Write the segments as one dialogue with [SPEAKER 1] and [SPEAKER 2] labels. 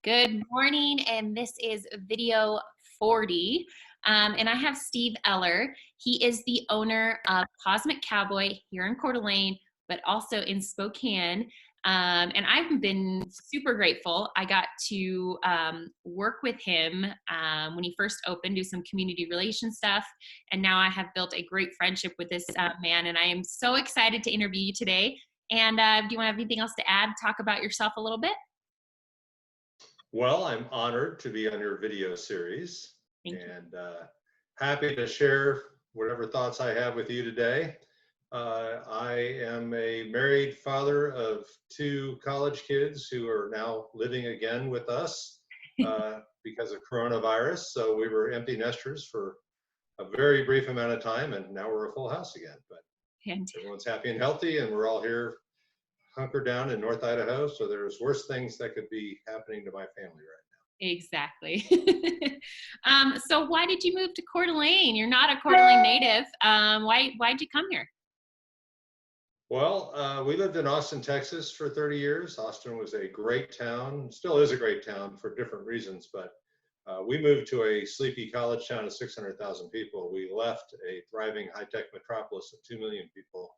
[SPEAKER 1] Good morning, and this is video 40. And I have Steve Eller. He is the owner of Cosmic Cowboy here in Coeur d'Alene, but also in Spokane. And I've been super grateful. I got to work with him when he first opened, do some community relations stuff. And now I have built a great friendship with this man, and I am so excited to interview you today. And do you want to have anything else to add? Talk about yourself a little bit?
[SPEAKER 2] Well, I'm honored to be on your video series
[SPEAKER 1] Thank you.
[SPEAKER 2] and happy to share whatever thoughts I have with you today. I am a married father of two college kids who are now living again with us because of coronavirus. So we were empty nesters for a very brief amount of time, and now we're a full house again. But
[SPEAKER 1] Fantastic.
[SPEAKER 2] everyone's happy and healthy, and we're all here hunkered down in North Idaho. So there's worse things that could be happening to my family right now.
[SPEAKER 1] Exactly. So why did you move to Coeur d'Alene? You're not a Coeur d'Alene native. Why'd you come here?
[SPEAKER 2] Well, we lived in Austin, Texas for 30 years. Austin was a great town, still is a great town for different reasons, but we moved to a sleepy college town of 600,000 people. We left a thriving high-tech metropolis of 2 million people.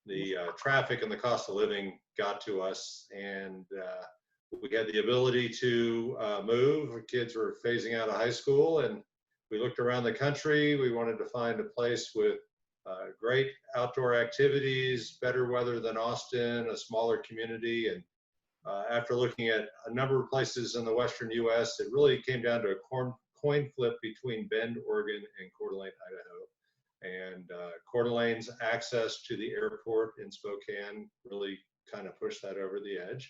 [SPEAKER 2] The traffic and the cost of living got to us, and we had the ability to move. The kids were phasing out of high school, and we looked around the country. We wanted to find a place with great outdoor activities, better weather than Austin, a smaller community. And after looking at a number of places in the western U.S., it really came down to a coin flip between Bend, Oregon, and Coeur d'Alene, Idaho. And Coeur d'Alene's access to the airport in Spokane really kind of pushed that over the edge.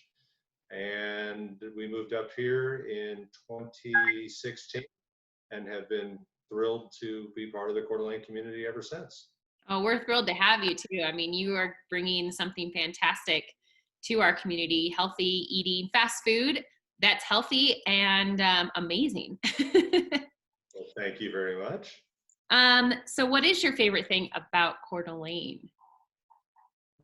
[SPEAKER 2] And we moved up here in 2016 and have been thrilled to be part of the Coeur d'Alene community ever since.
[SPEAKER 1] Oh, we're thrilled to have you too. I mean, you are bringing something fantastic to our community, healthy eating, fast food that's healthy and amazing.
[SPEAKER 2] Well, thank you very much.
[SPEAKER 1] So what is your favorite thing about Coeur d'Alene?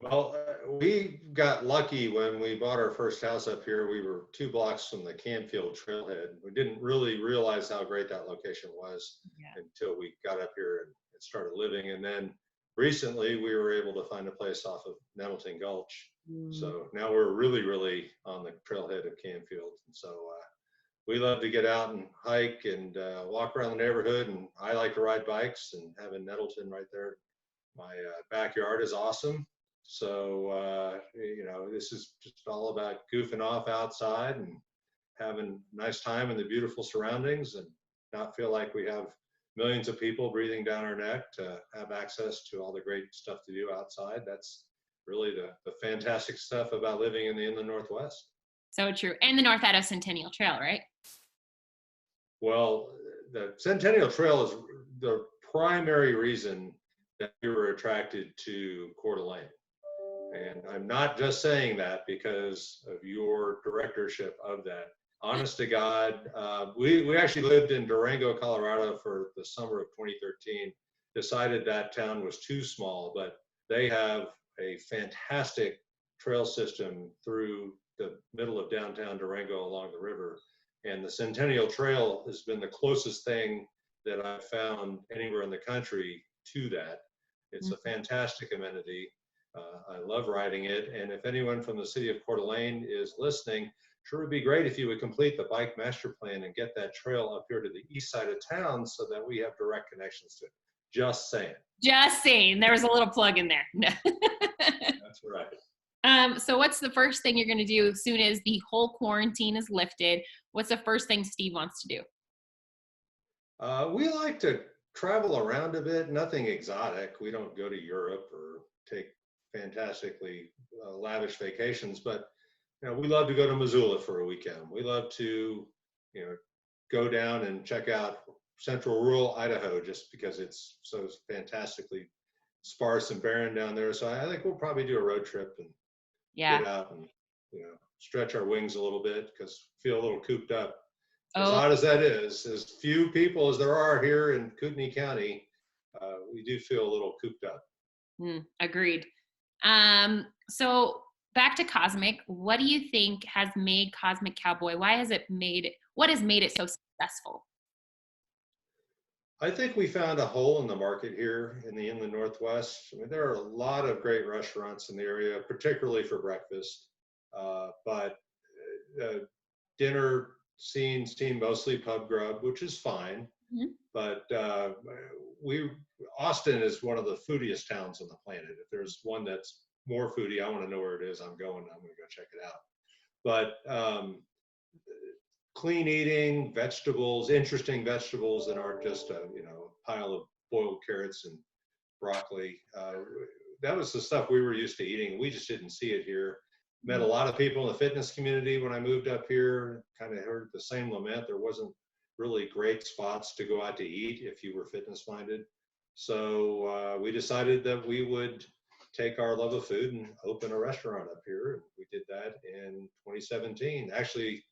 [SPEAKER 2] Well, we got lucky when we bought our first house up here. We were 2 blocks from the Canfield Trailhead. We didn't really realize how great that location was until we got up here and started living. And then recently we were able to find a place off of Nettleton Gulch. So now we're really on the trailhead of Canfield. And so we love to get out and hike and walk around the neighborhood. And I like to ride bikes, and having Nettleton right there, my backyard is awesome. So, you know, this is just all about goofing off outside and having a nice time in the beautiful surroundings, and not feel like we have millions of people breathing down our neck, to have access to all the great stuff to do outside. That's really the fantastic stuff about living in the inland Northwest.
[SPEAKER 1] So true. And the North Idaho Centennial Trail, right?
[SPEAKER 2] Well, the Centennial Trail is the primary reason that we were attracted to Coeur d'Alene. And I'm not just saying that because of your directorship of that. Honest to God, we actually lived in Durango, Colorado for the summer of 2013, decided that town was too small, but they have a fantastic trail system through the middle of downtown Durango along the river. And the Centennial Trail has been the closest thing that I've found anywhere in the country to that. It's a fantastic amenity. I love riding it. And if anyone from the city of Coeur d'Alene is listening, sure would be great if you would complete the bike master plan and get that trail up here to the east side of town so that we have direct connections to it. Just saying.
[SPEAKER 1] Just saying. There was a little plug in there. No.
[SPEAKER 2] That's right.
[SPEAKER 1] So what's the first thing you're going to do as soon as the whole quarantine is lifted? What's the first thing Steve wants to do?
[SPEAKER 2] We like to travel around a bit, nothing exotic. We don't go to Europe or take fantastically lavish vacations, but you know, we love to go to Missoula for a weekend. We love to, you know, go down and check out central rural Idaho just because it's so fantastically sparse and barren down there. So I think we'll probably do a road trip and get out and, you know, stretch our wings a little bit because feel a little cooped up. As odd as that is, as few people as there are here in Kootenai County, we do feel a little cooped up.
[SPEAKER 1] Agreed. So back to Cosmic, what do you think has made Cosmic Cowboy? What has made it so successful?
[SPEAKER 2] I think we found a hole in the market here in the inland Northwest. I mean, there are a lot of great restaurants in the area, particularly for breakfast. But dinner seen mostly pub grub, which is fine.
[SPEAKER 1] Mhm.
[SPEAKER 2] But we Austin is one of the foodiest towns on the planet. If there's one that's more foodie, I want to know where it is. I'm going to go check it out. But clean eating, vegetables, interesting vegetables that aren't just a pile of boiled carrots and broccoli. That was the stuff we were used to eating. We just didn't see it here. Met a lot of people in the fitness community when I moved up here. Kind of heard the same lament. There wasn't really great spots to go out to eat if you were fitness minded. So we decided that we would take our love of food and open a restaurant up here. We did that in 2017. Actually,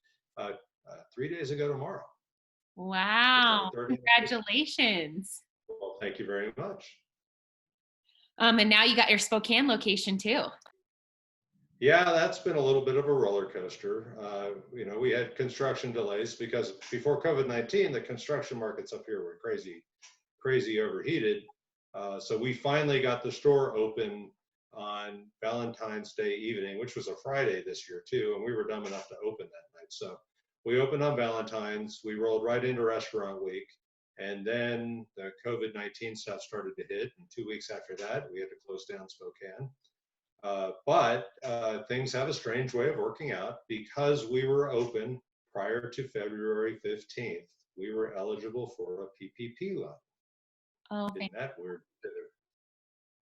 [SPEAKER 2] 3 days ago tomorrow. It's our
[SPEAKER 1] Wow.
[SPEAKER 2] third anniversary.
[SPEAKER 1] Congratulations.
[SPEAKER 2] Well, thank you very much.
[SPEAKER 1] And now you got your Spokane location too.
[SPEAKER 2] Yeah, that's been a little bit of a roller coaster. We had construction delays because before COVID-19, the construction markets up here were crazy overheated. So we finally got the store open on Valentine's Day evening, which was a Friday this year too, and we were dumb enough to open that night. So we opened on Valentine's, we rolled right into restaurant week, and then the COVID-19 stuff started to hit, and 2 weeks after that, we had to close down Spokane. But things have a strange way of working out. Because we were open prior to February 15th, we were eligible for a PPP loan.
[SPEAKER 1] Oh,
[SPEAKER 2] Isn't that weird?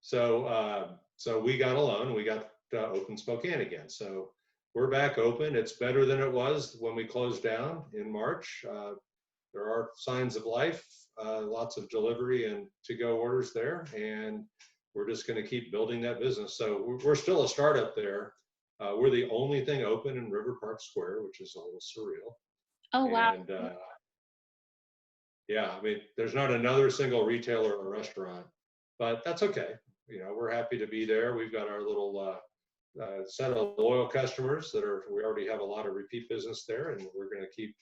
[SPEAKER 2] So we got a loan. We got open Spokane again. So we're back open. It's better than it was when we closed down in March. There are signs of life, lots of delivery and to-go orders there, and we're just going to keep building that business. So we're still a startup there. We're the only thing open in River Park Square, which is a little surreal.
[SPEAKER 1] oh wow.
[SPEAKER 2] And yeah, I mean, there's not another single retailer or restaurant, but that's okay. We're happy to be there. We've got our little set of loyal customers we already have a lot of repeat business there, and we're going to keep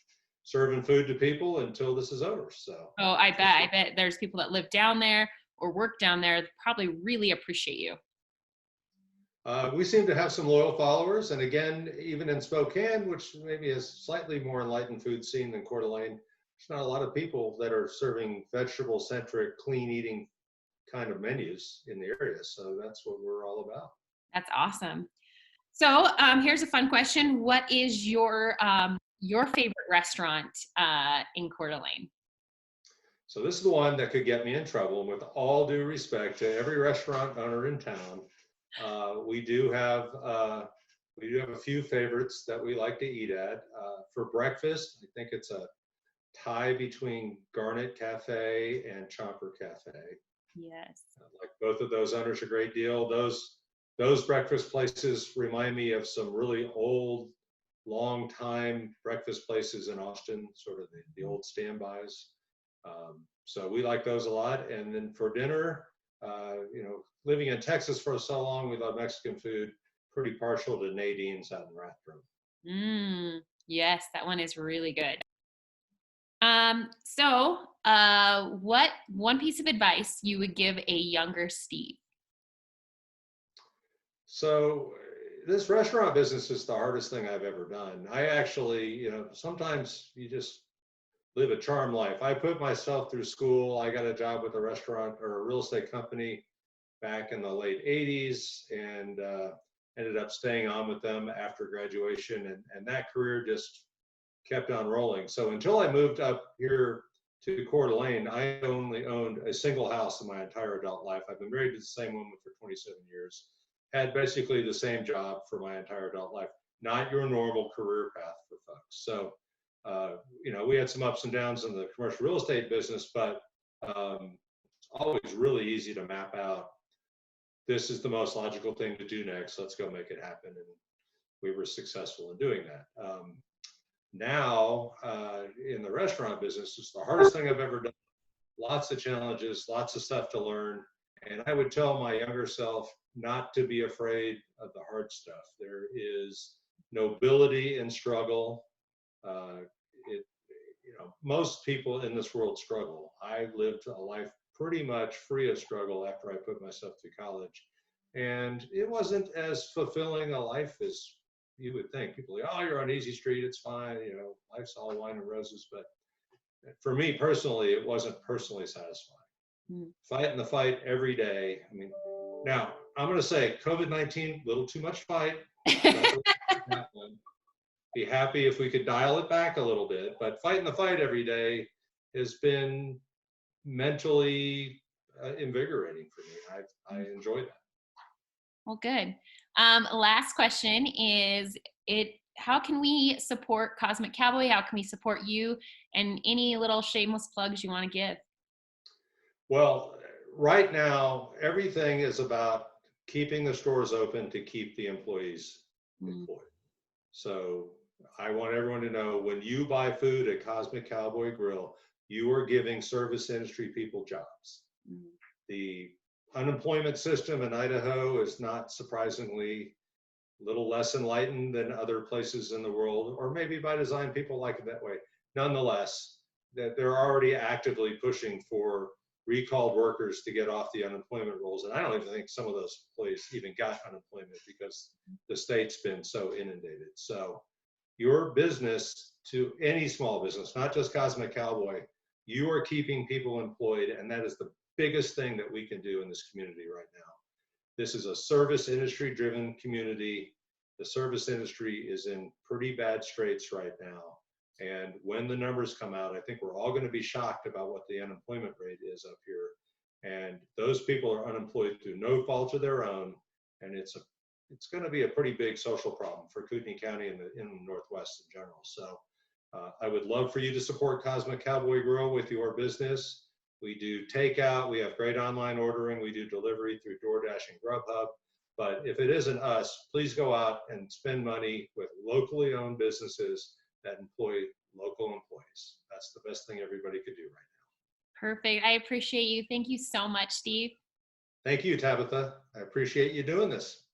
[SPEAKER 2] serving food to people until this is over. So.
[SPEAKER 1] Oh, I bet there's people that live down there or work down there that probably really appreciate you.
[SPEAKER 2] We seem to have some loyal followers, and again, even in Spokane, which maybe is slightly more enlightened food scene than Coeur d'Alene, there's not a lot of people that are serving vegetable-centric, clean-eating kind of menus in the area. So that's what we're all about.
[SPEAKER 1] That's awesome. So here's a fun question. What is your favorite restaurant in Coeur d'Alene?
[SPEAKER 2] So this is the one that could get me in trouble. And with all due respect to every restaurant owner in town, we do have a few favorites that we like to eat at. For breakfast, I think it's a tie between Garnet Cafe and Chomper Cafe.
[SPEAKER 1] Yes.
[SPEAKER 2] Like both of those owners a great deal. Those breakfast places remind me of some really old, long time breakfast places in Austin, sort of the old standbys. So we like those a lot. And then for dinner, living in Texas for so long, we love Mexican food. Pretty partial to Nadine's out in Rathdrum.
[SPEAKER 1] Yes, that one is really good. What one piece of advice you would give a younger Steve?
[SPEAKER 2] So this restaurant business is the hardest thing I've ever done. I actually, sometimes you just live a charmed life. I put myself through school. I got a job with a restaurant or a real estate company back in the late 80s, and ended up staying on with them after graduation. And that career just kept on rolling. So until I moved up here to Coeur d'Alene, I only owned a single house in my entire adult life. I've been married to the same woman for 27 years, had basically the same job for my entire adult life. Not your normal career path for folks. So, we had some ups and downs in the commercial real estate business, but it's always really easy to map out, this is the most logical thing to do next. Let's go make it happen. And we were successful in doing that. Now, in the restaurant business, it's the hardest thing I've ever done. Lots of challenges, lots of stuff to learn. And I would tell my younger self, not to be afraid of the hard stuff. There is nobility in struggle. It, most people in this world struggle. I lived a life pretty much free of struggle after I put myself through college. And it wasn't as fulfilling a life as you would think. People are like, oh, you're on easy street, it's fine, life's all wine and roses. But for me personally, it wasn't personally satisfying. Fighting the fight every day. I mean, now I'm going to say COVID-19, little too much fight. Be happy if we could dial it back a little bit, but fighting the fight every day has been mentally invigorating for me. I enjoy that.
[SPEAKER 1] Well, good. Last question is how can we support Cosmic Cowboy? How can we support you? And any little shameless plugs you want to give?
[SPEAKER 2] Well, right now, everything is about keeping the stores open to keep the employees employed. So I want everyone to know, when you buy food at Cosmic Cowboy Grill, you are giving service industry people jobs. The unemployment system in Idaho is not surprisingly a little less enlightened than other places in the world, or maybe by design people like it that way. Nonetheless, that they're already actively pushing for recalled workers to get off the unemployment rolls. And I don't even think some of those employees even got unemployment because the state's been so inundated. So your business, to any small business, not just Cosmic Cowboy, you are keeping people employed, and that is the biggest thing that we can do in this community right now. This is a service industry driven community. The service industry is in pretty bad straits right now. And when the numbers come out, I think we're all going to be shocked about what the unemployment rate is up here. And those people are unemployed through no fault of their own. And it's going to be a pretty big social problem for Kootenai County and in the Northwest in general. So I would love for you to support Cosmic Cowboy Grill with your business. We do takeout. We have great online ordering. We do delivery through DoorDash and Grubhub. But if it isn't us, please go out and spend money with locally owned businesses that employ local employees. That's the best thing everybody could do right now.
[SPEAKER 1] Perfect. I appreciate you. Thank you so much, Steve.
[SPEAKER 2] Thank you, Tabitha. I appreciate you doing this.